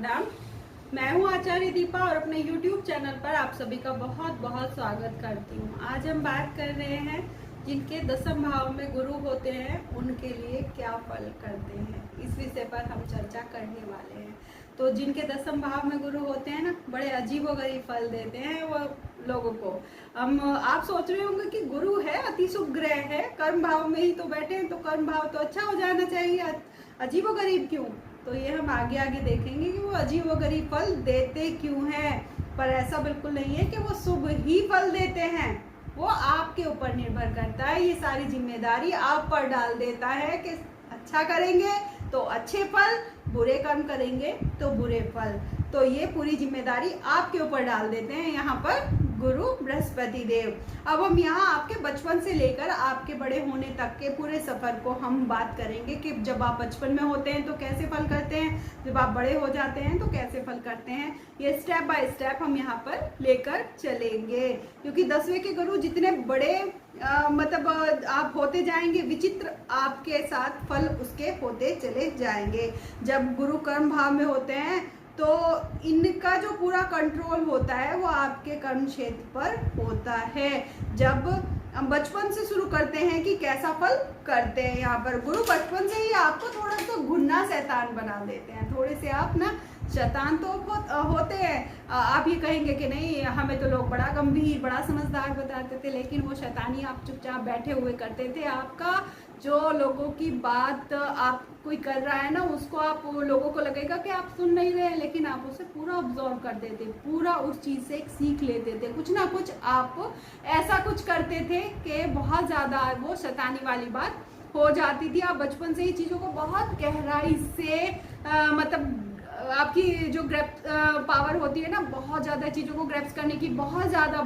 राम। मैं हूं आचार्य दीपा और अपने YouTube चैनल पर आप सभी का बहुत बहुत स्वागत करती हूं। आज हम बात कर रहे हैं जिनके दसम भाव में गुरु होते हैं उनके लिए क्या फल करते हैं, इस विषय पर हम चर्चा करने वाले हैं। तो जिनके दसम भाव में गुरु होते हैं ना, बड़े अजीबोगरीब फल देते हैं वो लोगों को। हम आप सोच रहे होंगे कि गुरु है अति शुभ ग्रह है, कर्म भाव में ही तो बैठे हैं, तो कर्म भाव तो अच्छा हो जाना चाहिए, अजीबोगरीब क्यों? तो ये हम आगे आगे देखेंगे कि वो अजीबोगरीब फल देते क्यों हैं। पर ऐसा बिल्कुल नहीं है कि वो शुभ ही फल देते हैं, वो आपके ऊपर निर्भर करता है। ये सारी जिम्मेदारी आप पर डाल देता है कि अच्छा करेंगे तो अच्छे फल, बुरे कर्म करेंगे तो बुरे फल। तो ये पूरी जिम्मेदारी आपके ऊपर डाल देते हैं यहाँ पर गुरु बृहस्पति देव। अब हम यहाँ आपके बचपन से लेकर आपके बड़े होने तक के पूरे सफर को हम बात करेंगे कि जब आप बचपन में होते हैं तो कैसे फल करते हैं, जब आप बड़े हो जाते हैं तो कैसे फल करते हैं। ये स्टेप बाय स्टेप हम यहाँ पर लेकर चलेंगे, क्योंकि 10वें के गुरु जितने बड़े मतलब आप होते जाएंगे, विचित्र आपके साथ फल उसके होते चले जाएंगे। जब गुरु कर्म भाव में होते हैं तो इनका जो पूरा कंट्रोल होता है वो आपके कर्म क्षेत्र पर होता है। जब हम बचपन से शुरू करते हैं कि कैसा फल करते हैं, यहाँ पर गुरु बचपन से ही आपको थोड़ा सा घुन्ना शैतान बना देते हैं। थोड़े से आप ना शैतान तो होते हैं। आप ये कहेंगे कि नहीं, हमें तो लोग बड़ा गंभीर बड़ा समझदार बताते थे, लेकिन वो शैतानी आप चुपचाप बैठे हुए करते थे। आपका जो लोगों की बात आप कोई कर रहा है ना, उसको आप लोगों को लगेगा कि आप सुन नहीं रहे हैं, लेकिन आप उसे पूरा ऑब्जर्व कर देते, पूरा उस चीज़ से एक सीख लेते थे। कुछ ना कुछ आप ऐसा कुछ करते थे कि बहुत ज़्यादा वो शैतानी वाली बात हो जाती थी। आप बचपन से ही चीज़ों को बहुत गहराई से मतलब आपकी जो ग्रैप पावर होती है ना, बहुत ज़्यादा चीज़ों को ग्रैप्स करने की बहुत ज़्यादा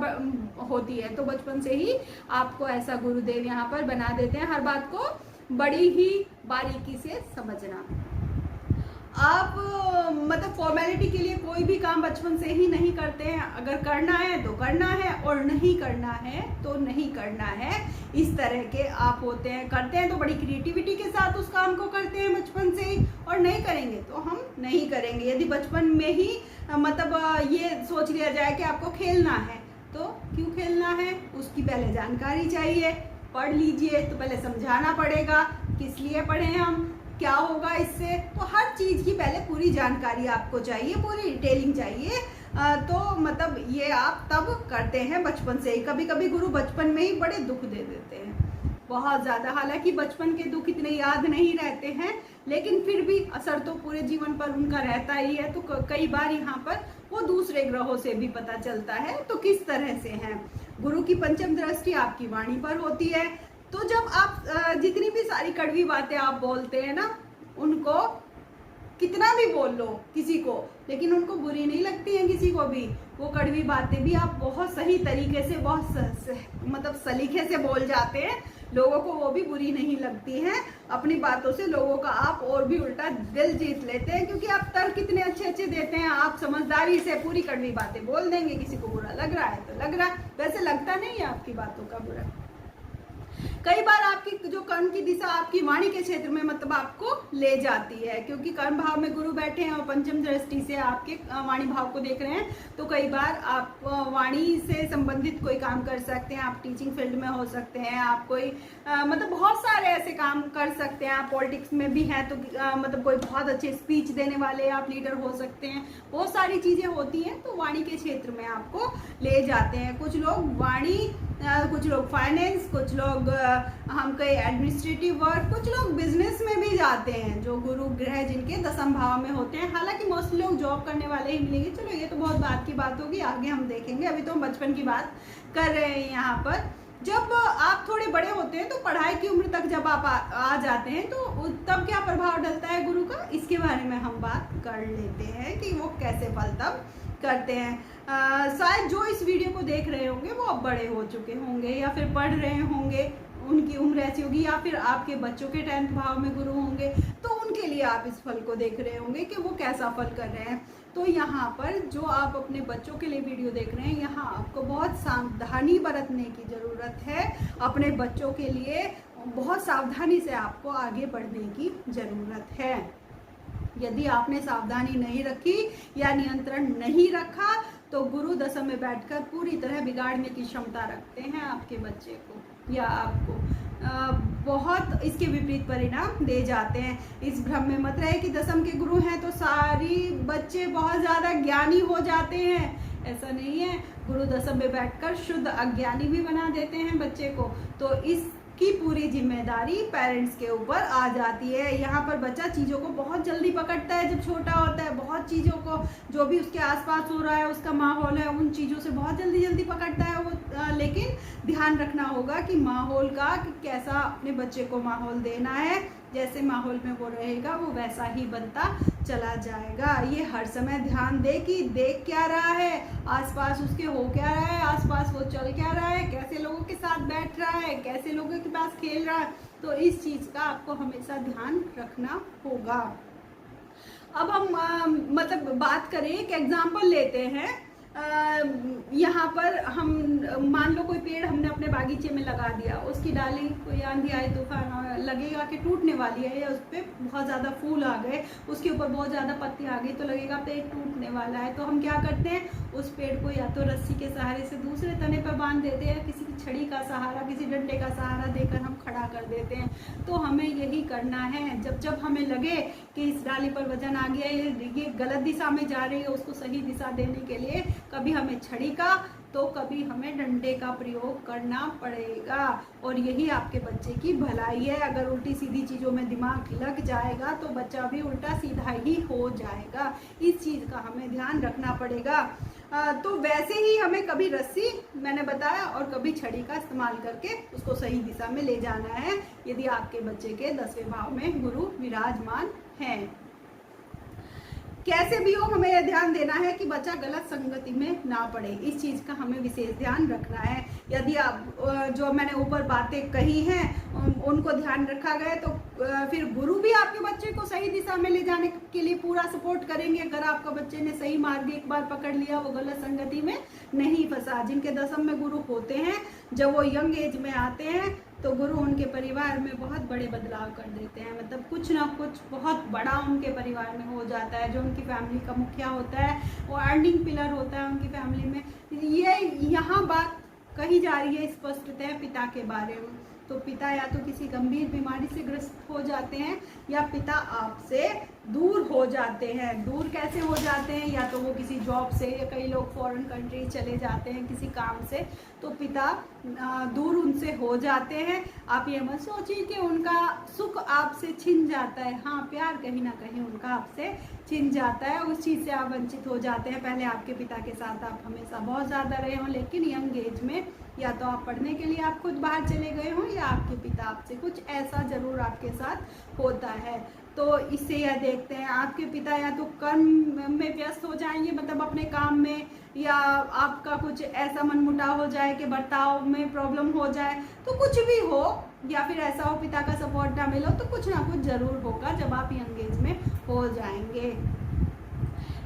होती है। तो बचपन से ही आपको ऐसा गुरुदेव यहाँ पर बना देते हैं, हर बात को बड़ी ही बारीकी से समझना। आप मतलब फॉर्मेलिटी के लिए कोई भी काम बचपन से ही नहीं करते हैं। अगर करना है तो करना है और नहीं करना है तो नहीं करना है, इस तरह के आप होते हैं। करते हैं तो बड़ी क्रिएटिविटी के साथ उस काम को करते हैं बचपन से ही, और नहीं करेंगे तो हम नहीं करेंगे। यदि बचपन में ही मतलब ये सोच लिया जाए कि आपको खेलना है, तो क्यों खेलना है उसकी पहले जानकारी चाहिए। पढ़ लीजिए तो पहले समझाना पड़ेगा किस लिए पढ़े हम, क्या होगा इससे, तो हर चीज़ की पहले पूरी जानकारी आपको चाहिए, पूरी डिटेलिंग चाहिए। तो मतलब ये आप तब करते हैं बचपन से ही। कभी कभी गुरु बचपन में ही बड़े दुख दे देते हैं, बहुत ज़्यादा। हालांकि बचपन के दुख इतने याद नहीं रहते हैं, लेकिन फिर भी असर तो पूरे जीवन पर उनका रहता ही है। तो कई बार यहाँ पर वो दूसरे ग्रहों से भी पता चलता है। तो किस तरह से है, गुरु की पंचम दृष्टि आपकी वाणी पर होती है। तो जब आप जितनी भी सारी कड़वी बातें आप बोलते हैं ना, उनको कितना भी बोल लो किसी को, लेकिन उनको बुरी नहीं लगती हैं किसी को भी। वो कड़वी बातें भी आप बहुत सही तरीके से, बहुत मतलब सलीके से बोल जाते हैं, लोगों को वो भी बुरी नहीं लगती हैं। अपनी बातों से लोगों का आप और भी उल्टा दिल जीत लेते हैं, क्योंकि आप तर्क कितने अच्छे अच्छे देते हैं। आप समझदारी से पूरी कड़वी बातें बोल देंगे, किसी को बुरा लग रहा है तो लग रहा है, वैसे लगता नहीं है आपकी बातों का बुरा। कई बार आपकी जो कर्म की दिशा आपकी वाणी के क्षेत्र में मतलब आपको ले जाती है, क्योंकि कर्म भाव में गुरु बैठे हैं और पंचम दृष्टि से आपके वाणी भाव को देख रहे हैं। तो कई बार आप वाणी से संबंधित कोई काम कर सकते हैं। आप टीचिंग फील्ड में हो सकते हैं, आप कोई मतलब बहुत सारे ऐसे काम कर सकते हैं। आप पॉलिटिक्स में भी हैं तो मतलब कोई बहुत अच्छे स्पीच देने वाले आप लीडर हो सकते हैं। बहुत सारी चीज़ें होती हैं, तो वाणी के क्षेत्र में आपको ले जाते हैं। कुछ लोग वाणी, कुछ लोग फाइनेंस, कुछ लोग हम कहीं एडमिनिस्ट्रेटिव वर्क, कुछ लोग बिजनेस में भी जाते हैं, जो गुरु ग्रह जिनके दसम भाव में होते हैं। हालांकि मोस्टली लोग जॉब करने वाले ही मिलेंगे। चलो ये तो बहुत बात की बात होगी, आगे हम देखेंगे। अभी तो हम बचपन की बात कर रहे हैं यहाँ पर। जब आप थोड़े बड़े होते हैं तो पढ़ाई की उम्र तक जब आप आ जाते हैं, तो तब क्या प्रभाव डलता है गुरु का, इसके बारे में हम बात कर लेते हैं कि वो कैसे फल तब करते हैं। शायद जो इस वीडियो को देख रहे होंगे वो अब बड़े हो चुके होंगे, या फिर पढ़ रहे होंगे, उनकी उम्र ऐसी होगी, या फिर आपके बच्चों के 10th भाव में गुरु होंगे, तो उनके लिए आप इस फल को देख रहे होंगे कि वो कैसा फल कर रहे हैं। तो यहाँ पर जो आप अपने बच्चों के लिए वीडियो देख रहे हैं, यहाँ आपको बहुत सावधानी बरतने की ज़रूरत है। अपने बच्चों के लिए बहुत सावधानी से आपको आगे बढ़ने की ज़रूरत है। यदि आपने सावधानी नहीं रखी या नियंत्रण नहीं रखा तो गुरु दशम में बैठकर पूरी तरह बिगाड़ने की क्षमता रखते हैं आपके बच्चे को या आपको। बहुत इसके विपरीत परिणाम दे जाते हैं। इस भ्रम में मत रहे कि दशम के गुरु हैं तो सारी बच्चे बहुत ज़्यादा ज्ञानी हो जाते हैं, ऐसा नहीं है। गुरु दशम में बैठकर शुद्ध अज्ञानी भी बना देते हैं बच्चे को। तो इसकी पूरी जिम्मेदारी पेरेंट्स के ऊपर आ जाती है। यहाँ पर बच्चा चीज़ों को बहुत जल्दी पकड़ता है जब छोटा होता है, बहुत चीज़ों को जो भी उसके आसपास हो रहा है, उसका माहौल है, उन चीज़ों से बहुत जल्दी पकड़ता है वो। लेकिन ध्यान रखना होगा कि माहौल का कि कैसा अपने बच्चे को माहौल देना है। जैसे माहौल में वो रहेगा वो वैसा ही बनता चला जाएगा। ये हर समय ध्यान दे कि देख क्या रहा है, आसपास उसके हो क्या रहा है, आसपास वो चल क्या रहा है, कैसे लोगों के साथ बैठ रहा है, कैसे लोगों के पास खेल रहा है। तो इस चीज़ का आपको हमेशा ध्यान रखना होगा। अब हम मतलब बात करें, एक एग्जाम्पल लेते हैं। यहाँ पर हम मान लो कोई पेड़ हमने अपने बागीचे में लगा दिया, उसकी डाली कोई आंधी आए तूफान लगेगा कि टूटने वाली है, या उस पर बहुत ज़्यादा फूल आ गए, उसके ऊपर बहुत ज़्यादा पत्ती आ गई तो लगेगा पेड़ टूटने वाला है। तो हम क्या करते हैं, उस पेड़ को या तो रस्सी के सहारे से दूसरे तने पर बांध देते हैं, किसी की छड़ी का सहारा, किसी डंडे का सहारा देकर हम खड़ा कर देते हैं। तो हमें यही करना है। जब जब हमें लगे कि इस डाली पर वजन आ गया, ये गलत दिशा में जा रही है, उसको सही दिशा देने के लिए कभी हमें छड़ी का तो कभी हमें डंडे का प्रयोग करना पड़ेगा। और यही आपके बच्चे की भलाई है। अगर उल्टी सीधी चीज़ों में दिमाग लग जाएगा तो बच्चा भी उल्टा सीधा ही हो जाएगा। इस चीज़ का हमें ध्यान रखना पड़ेगा। तो वैसे ही हमें कभी रस्सी मैंने बताया और कभी छड़ी का इस्तेमाल करके उसको सही दिशा में ले जाना है, यदि आपके बच्चे के 10वें भाव में गुरु विराजमान हैं। कैसे भी हो हमें यह ध्यान देना है कि बच्चा गलत संगति में ना पड़े। इस चीज़ का हमें विशेष ध्यान रखना है। यदि आप जो मैंने ऊपर बातें कही हैं उनको ध्यान रखा गया तो फिर गुरु भी आपके बच्चे को सही दिशा में ले जाने के लिए पूरा सपोर्ट करेंगे। अगर आपका बच्चे ने सही मार्ग एक बार पकड़ लिया, वो गलत संगति में नहीं फंसा। जिनके दशम में गुरु होते हैं, जब वो यंग एज में आते हैं तो गुरु उनके परिवार में बहुत बड़े बदलाव कर देते हैं। मतलब कुछ ना कुछ बहुत बड़ा उनके परिवार में हो जाता है। जो उनकी फैमिली का मुखिया होता है, वो अर्निंग पिलर होता है उनकी फैमिली में। ये यहाँ बात कही जा रही है स्पष्टतः पिता के बारे में। तो पिता या तो किसी गंभीर बीमारी से ग्रस्त हो जाते हैं या पिता आपसे दूर हो जाते हैं। दूर कैसे हो जाते हैं, या तो वो किसी जॉब से, या कई लोग फॉरेन कंट्री चले जाते हैं किसी काम से, तो पिता दूर उनसे हो जाते हैं। आप ये मत सोचिए कि उनका सुख आपसे छिन जाता है। हाँ, प्यार कहीं ना कहीं उनका आपसे छिन जाता है, उस चीज़ से आप वंचित हो जाते हैं। पहले आपके पिता के साथ आप हमेशा बहुत ज़्यादा रहे हों, लेकिन यंग एज में या तो आप पढ़ने के लिए आप खुद बाहर चले गए हों, या आपके पिता आपसे कुछ ऐसा ज़रूर आपके साथ होता है। तो इससे यह देखते हैं आपके पिता या तो कर्म में व्यस्त हो जाएंगे, मतलब अपने काम में, या आपका कुछ ऐसा मनमुटाव हो जाए कि बर्ताव में प्रॉब्लम हो जाए, तो कुछ भी हो, या फिर ऐसा हो पिता का सपोर्ट ना मिलो, तो कुछ ना कुछ ज़रूर होगा जब आप यंग एज में हो जाएंगे।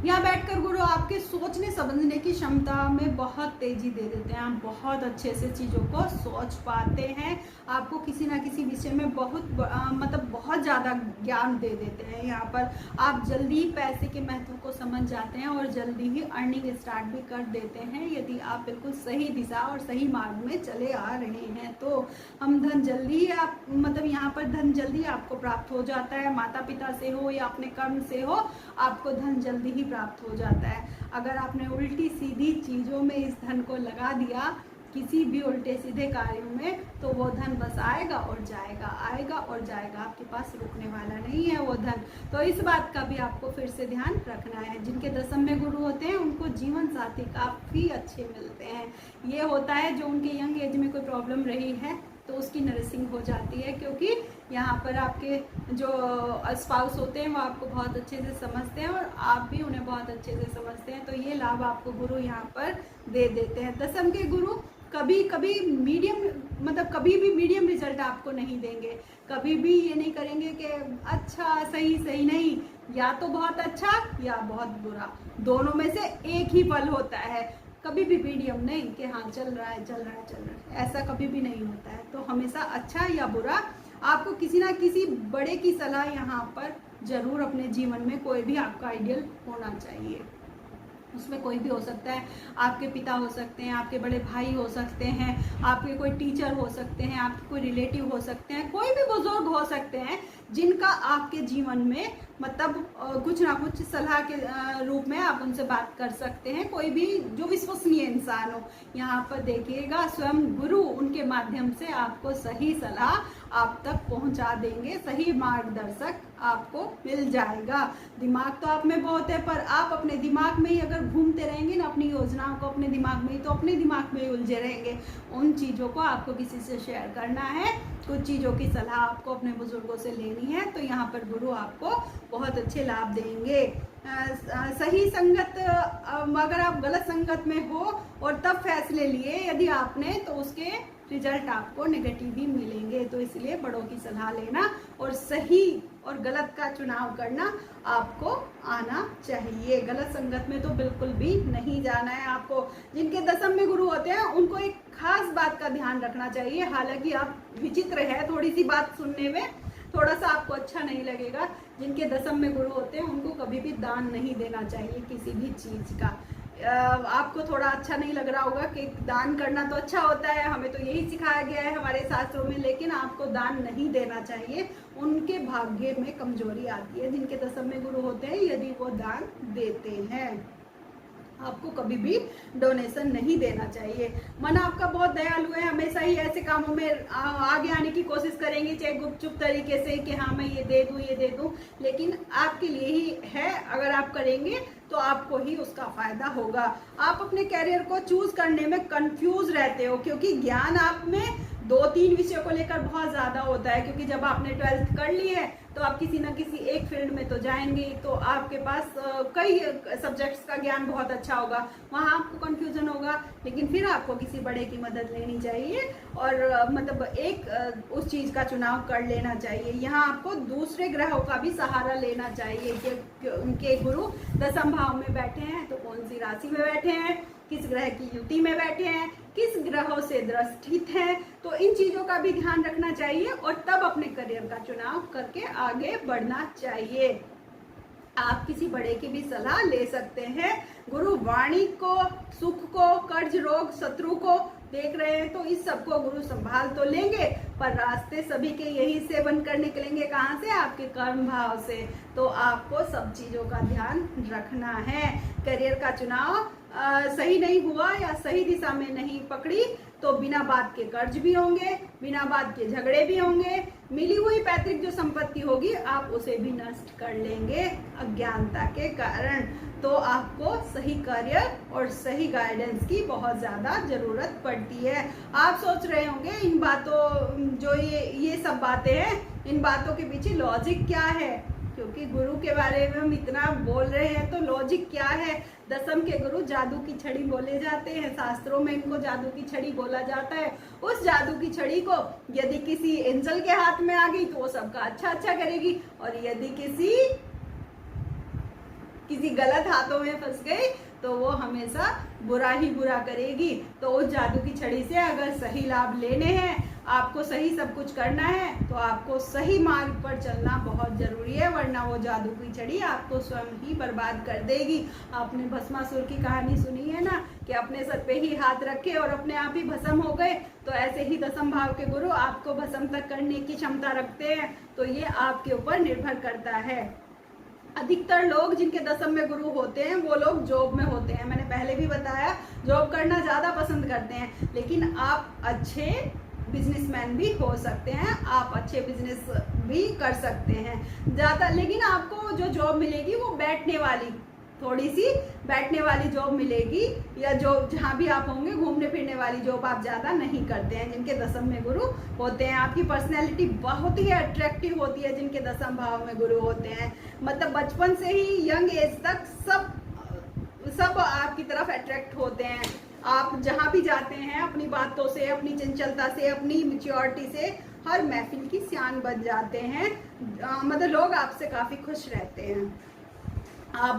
यहाँ बैठकर गुरु आपके सोचने समझने की क्षमता में बहुत तेजी दे देते हैं। आप बहुत अच्छे से चीज़ों को सोच पाते हैं। आपको किसी ना किसी विषय में मतलब बहुत ज़्यादा ज्ञान दे देते हैं। यहाँ पर आप जल्दी ही पैसे के महत्व को समझ जाते हैं और जल्दी ही अर्निंग स्टार्ट भी कर देते हैं, यदि आप बिल्कुल सही दिशा और सही मार्ग में चले आ रहे हैं। तो हम धन जल्दी आप मतलब यहाँ पर धन जल्दी आपको प्राप्त हो जाता है। माता पिता से हो या अपने कर्म से हो, आपको धन जल्दी ही प्राप्त हो जाता है। अगर आपने उल्टी सीधी चीज़ों में इस धन को लगा दिया, किसी भी उल्टे सीधे कार्यों में, तो वो धन बस आएगा और जाएगा, आएगा और जाएगा, आपके पास रुकने वाला नहीं है वो धन। तो इस बात का भी आपको फिर से ध्यान रखना है। जिनके दशम में गुरु होते हैं उनको जीवन साथी काफ़ी अच्छे मिलते हैं। ये होता है जो उनके यंग एज में कोई प्रॉब्लम रही है तो उसकी नर्सिंग हो जाती है, क्योंकि यहाँ पर आपके जो स्पाउस होते हैं वो आपको बहुत अच्छे से समझते हैं और आप भी उन्हें बहुत अच्छे से समझते हैं। तो ये लाभ आपको गुरु यहाँ पर दे देते हैं। दशम के गुरु कभी कभी कभी भी मीडियम रिजल्ट आपको नहीं देंगे। कभी भी ये नहीं करेंगे कि अच्छा सही सही नहीं, या तो बहुत अच्छा या बहुत बुरा, दोनों में से एक ही फल होता है। कभी भी मीडियम नहीं कि हाँ चल रहा है, ऐसा कभी भी नहीं होता है। तो हमेशा अच्छा या बुरा आपको किसी ना किसी बड़े की सलाह यहाँ पर जरूर अपने जीवन में कोई भी आपका आइडियल होना चाहिए। उसमें कोई भी हो सकता है, आपके पिता हो सकते हैं, आपके बड़े भाई हो सकते हैं, आपके कोई टीचर हो सकते हैं, आपके कोई रिलेटिव हो सकते हैं, कोई भी बुजुर्ग हो सकते हैं जिनका आपके जीवन में मतलब कुछ ना कुछ सलाह के रूप में आप उनसे बात कर सकते हैं। कोई भी जो विश्वसनीय इंसान हो, यहाँ पर देखिएगा स्वयं गुरु उनके माध्यम से आपको सही सलाह आप तक पहुंचा देंगे, सही मार्गदर्शक आपको मिल जाएगा। दिमाग तो आप में बहुत है, पर आप अपने दिमाग में ही अगर घूमते रहेंगे ना अपनी योजनाओं को अपने दिमाग में ही, तो अपने दिमाग में ही उलझे रहेंगे। उन चीज़ों को आपको किसी से शेयर करना है, कुछ चीज़ों की सलाह आपको अपने बुजुर्गों से लेनी है, तो यहाँ पर गुरु आपको बहुत अच्छे लाभ देंगे। सही संगत, अगर आप गलत संगत में हो और तब फैसले लिए यदि आपने, तो उसके रिजल्ट आपको नेगेटिव ही मिलेंगे। तो इसलिए बड़ों की सलाह लेना और सही और गलत का चुनाव करना आपको आना चाहिए। गलत संगत में तो बिल्कुल भी नहीं जाना है आपको। जिनके दशम में गुरु होते हैं उनको एक खास बात का ध्यान रखना चाहिए। हालांकि आप विचित्र है थोड़ी सी बात सुनने में, थोड़ा सा आपको अच्छा नहीं लगेगा। जिनके दशम में गुरु होते हैं उनको कभी भी दान नहीं देना चाहिए किसी भी चीज का। आपको थोड़ा अच्छा नहीं लग रहा होगा कि दान करना तो अच्छा होता है, हमें तो यही सिखाया गया है हमारे शास्त्रों में, लेकिन आपको दान नहीं देना चाहिए। उनके भाग्य में कमजोरी आती है जिनके दशम में गुरु होते हैं, यदि वो दान देते हैं। आपको कभी भी डोनेशन नहीं देना चाहिए। मन आपका बहुत दयालु है, हमेशा ही ऐसे कामों में आगे आने की कोशिश करेंगे, चाहे गुपचुप तरीके से कि हाँ मैं ये दे दूं, लेकिन आपके लिए ही है। अगर आप करेंगे तो आपको ही उसका फायदा होगा। आप अपने कैरियर को चूज करने में कंफ्यूज रहते हो, क्योंकि ज्ञान आप में 2-3 विषयों को लेकर बहुत ज्यादा होता है। क्योंकि जब आपने 12th कर ली है तो आप किसी न किसी एक फील्ड में तो जाएंगे, तो आपके पास कई सब्जेक्ट्स का ज्ञान बहुत अच्छा होगा, वहाँ आपको कंफ्यूजन होगा। लेकिन फिर आपको किसी बड़े की मदद लेनी चाहिए और मतलब एक उस चीज का चुनाव कर लेना चाहिए। यहाँ आपको दूसरे ग्रहों का भी सहारा लेना चाहिए कि उनके गुरु दशम भाव में बैठे हैं तो कौन सी राशि में बैठे हैं, किस ग्रह की युति में बैठे हैं, किस ग्रहों से दृष्टित हैं। तो इन चीजों का भी ध्यान रखना चाहिए और तब अपने करियर का चुनाव करके आगे बढ़ना चाहिए। आप किसी बड़े की भी सलाह ले सकते हैं। गुरु वाणी को, सुख को, कर्ज, रोग, शत्रु को देख रहे हैं तो इस सबको गुरु संभाल तो लेंगे, पर रास्ते सभी के यही से बनकर निकलेंगे। कहाँ से? आपके कर्म भाव से। तो आपको सब चीजों का ध्यान रखना है। करियर का चुनाव सही नहीं हुआ या सही दिशा में नहीं पकड़ी तो बिना बात के कर्ज भी होंगे, बिना बात के झगड़े भी होंगे, मिली हुई पैतृक जो संपत्ति होगी आप उसे भी नष्ट कर लेंगे अज्ञानता के कारण। तो आपको सही करियर और सही गाइडेंस की बहुत ज्यादा जरूरत पड़ती है। आप सोच रहे होंगे इन बातों जो ये सब बातें हैं, इन बातों के पीछे लॉजिक क्या है, क्योंकि गुरु के बारे में हम इतना बोल रहे हैं तो लॉजिक क्या है। दशम के गुरु जादू की छड़ी बोले जाते हैं, शास्त्रों में इनको जादू की छड़ी बोला जाता है। उस जादू की छड़ी को यदि किसी एंजल के हाथ में आ गई तो वो सबका अच्छा करेगी, और यदि किसी गलत हाथों में फंस गई तो वो हमेशा बुरा ही बुरा करेगी। तो उस जादू की छड़ी से अगर सही लाभ लेने हैं, आपको सही सब कुछ करना है, तो आपको सही मार्ग पर चलना बहुत जरूरी है, वरना वो जादू की छड़ी आपको स्वयं ही बर्बाद कर देगी। आपने भस्मासुर की कहानी सुनी है ना, कि अपने सर पे ही हाथ रखे और अपने आप ही भस्म हो गए। तो ऐसे ही दशम भाव के गुरु आपको भस्म तक करने की क्षमता रखते हैं। तो ये आपके ऊपर निर्भर करता है। अधिकतर लोग जिनके दशम में गुरु होते हैं वो लोग जॉब में होते हैं। मैंने पहले भी बताया जॉब करना ज्यादा पसंद करते हैं, लेकिन आप अच्छे बिजनेसमैन भी हो सकते हैं, आप अच्छे बिजनेस भी कर सकते हैं ज्यादा। लेकिन आपको जो जॉब मिलेगी वो बैठने वाली, थोड़ी सी बैठने वाली जॉब मिलेगी, या जो जहाँ भी आप होंगे घूमने फिरने वाली जॉब आप ज्यादा नहीं करते हैं जिनके दशम में गुरु होते हैं। आपकी पर्सनैलिटी बहुत ही अट्रैक्टिव होती है जिनके दशम भाव में गुरु होते हैं। मतलब बचपन से ही यंग एज तक सब आपकी तरफ अट्रैक्ट होते हैं। आप जहाँ भी जाते हैं अपनी बातों से, अपनी चंचलता से, अपनी मैच्योरिटी से हर महफिल की सियान बन जाते हैं। मतलब लोग आपसे काफी खुश रहते हैं। आप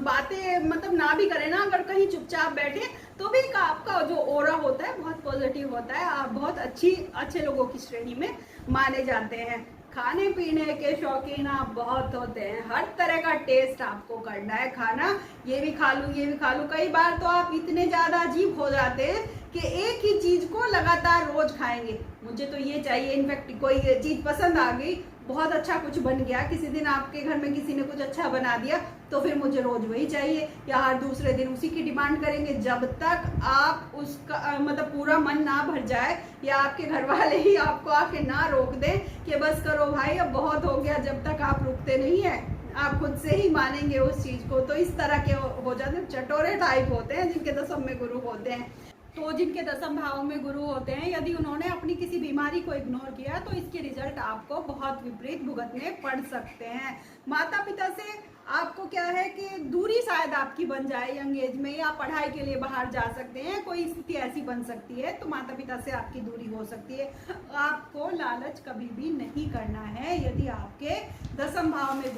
बातें मतलब ना भी करें ना, अगर कहीं चुपचाप बैठे तो भी आपका जो ओरा होता है बहुत पॉजिटिव होता है। आप बहुत अच्छे लोगों की श्रेणी में माने जाते हैं। खाने पीने के शौकीन आप बहुत होते हैं, हर तरह का टेस्ट आपको करना है खाना, ये भी खा लूं ये भी खा लूं। कई बार तो आप इतने ज्यादा अजीब हो जाते हैं कि एक ही चीज को लगातार रोज खाएंगे, मुझे तो ये चाहिए। इनफैक्ट कोई चीज पसंद आ गई, बहुत अच्छा कुछ बन गया, किसी दिन आपके घर में किसी ने कुछ अच्छा बना दिया, तो फिर मुझे रोज वही चाहिए, या हर दूसरे दिन उसी की डिमांड करेंगे। जब तक आप उसका मतलब पूरा मन ना भर जाए, या आपके घर वाले ही आपको आके ना रोक दें कि बस करो भाई अब बहुत हो गया, जब तक आप रुकते नहीं है, आप खुद से ही मानेंगे उस चीज को। तो इस तरह के हो जाते हैं, चटोरे टाइप होते हैं जिनके दसम में गुरु होते हैं। तो जिनके दसम भाव में गुरु होते हैं, यदि उन्होंने अपनी किसी बीमारी को इग्नोर किया तो इसके रिजल्ट आपको बहुत विपरीत भुगतने पड़ सकते हैं। माता पिता से आपको क्या है कि दूरी शायद आपकी बन जाए यंग एज में, या पढ़ाई के लिए बाहर जा सकते हैं, कोई स्थिति ऐसी बन सकती है, तो माता पिता से आपकी दूरी हो सकती है। आपको लालच कभी भी नहीं करना है यदि आपके दसम भाव में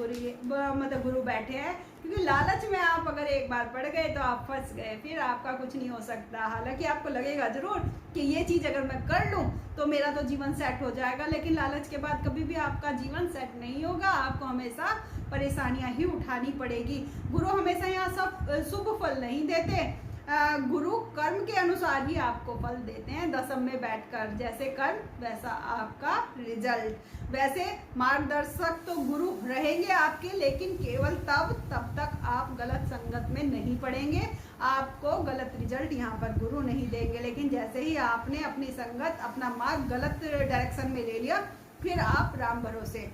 गुरु बैठे हैं, क्योंकि लालच में आप अगर एक बार पड़ गए तो आप फंस गए, फिर आपका कुछ नहीं हो सकता। हालांकि आपको लगेगा जरूर कि ये चीज अगर मैं कर लूं तो मेरा तो जीवन सेट हो जाएगा, लेकिन लालच के बाद कभी भी आपका जीवन सेट नहीं होगा, आपको हमेशा परेशानियां ही उठानी पड़ेगी। गुरु हमेशा यहाँ सब शुभ फल नहीं देते, गुरु कर्म के अनुसार ही आपको फल देते हैं। दसम में बैठकर जैसे कर्म वैसा आपका रिजल्ट। वैसे मार्गदर्शक तो गुरु रहेंगे आपके, लेकिन केवल तब तक आप गलत संगत में नहीं पड़ेंगे, आपको गलत रिजल्ट यहाँ पर गुरु नहीं देंगे। लेकिन जैसे ही आपने अपनी संगत, अपना मार्ग गलत डायरेक्शन में ले लिया, फिर आप राम भरोसे।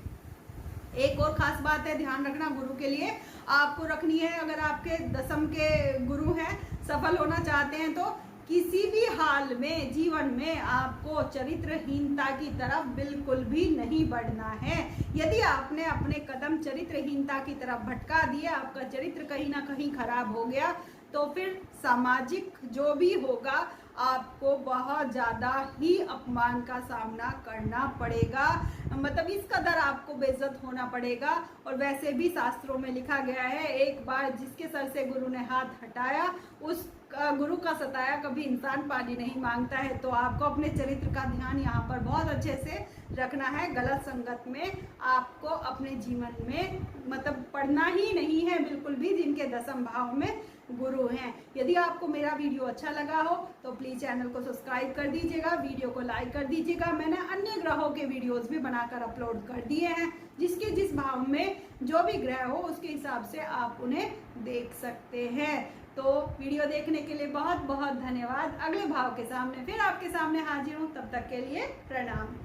एक और खास बात है, ध्यान रखना गुरु के लिए आपको रखनी है, अगर आपके दसम के गुरु हैं, सफल होना चाहते हैं, तो किसी भी हाल में जीवन में आपको चरित्रहीनता की तरफ बिल्कुल भी नहीं बढ़ना है। यदि आपने अपने कदम चरित्रहीनता की तरफ भटका दिए, आपका चरित्र कहीं ना कहीं खराब हो गया, तो फिर सामाजिक जो भी होगा आपको बहुत ज़्यादा ही अपमान का सामना करना पड़ेगा, मतलब इस कदर आपको बेइज्जत होना पड़ेगा। और वैसे भी शास्त्रों में लिखा गया है, एक बार जिसके सर से गुरु ने हाथ हटाया, उस गुरु का सताया कभी इंसान पानी नहीं मांगता है। तो आपको अपने चरित्र का ध्यान यहाँ पर बहुत अच्छे से रखना है। गलत संगत में आपको अपने जीवन में मतलब पढ़ना ही नहीं है बिल्कुल भी, जिनके दसम भाव में गुरु हैं। यदि आपको मेरा वीडियो अच्छा लगा हो तो प्लीज चैनल को सब्सक्राइब कर दीजिएगा, वीडियो को लाइक कर दीजिएगा। मैंने अन्य ग्रहों के वीडियोस भी बनाकर अपलोड कर दिए हैं, जिसके जिस भाव में जो भी ग्रह हो उसके हिसाब से आप उन्हें देख सकते हैं। तो वीडियो देखने के लिए बहुत बहुत धन्यवाद। अगले भाव के सामने फिर आपके सामने हाजिर हूँ, तब तक के लिए प्रणाम।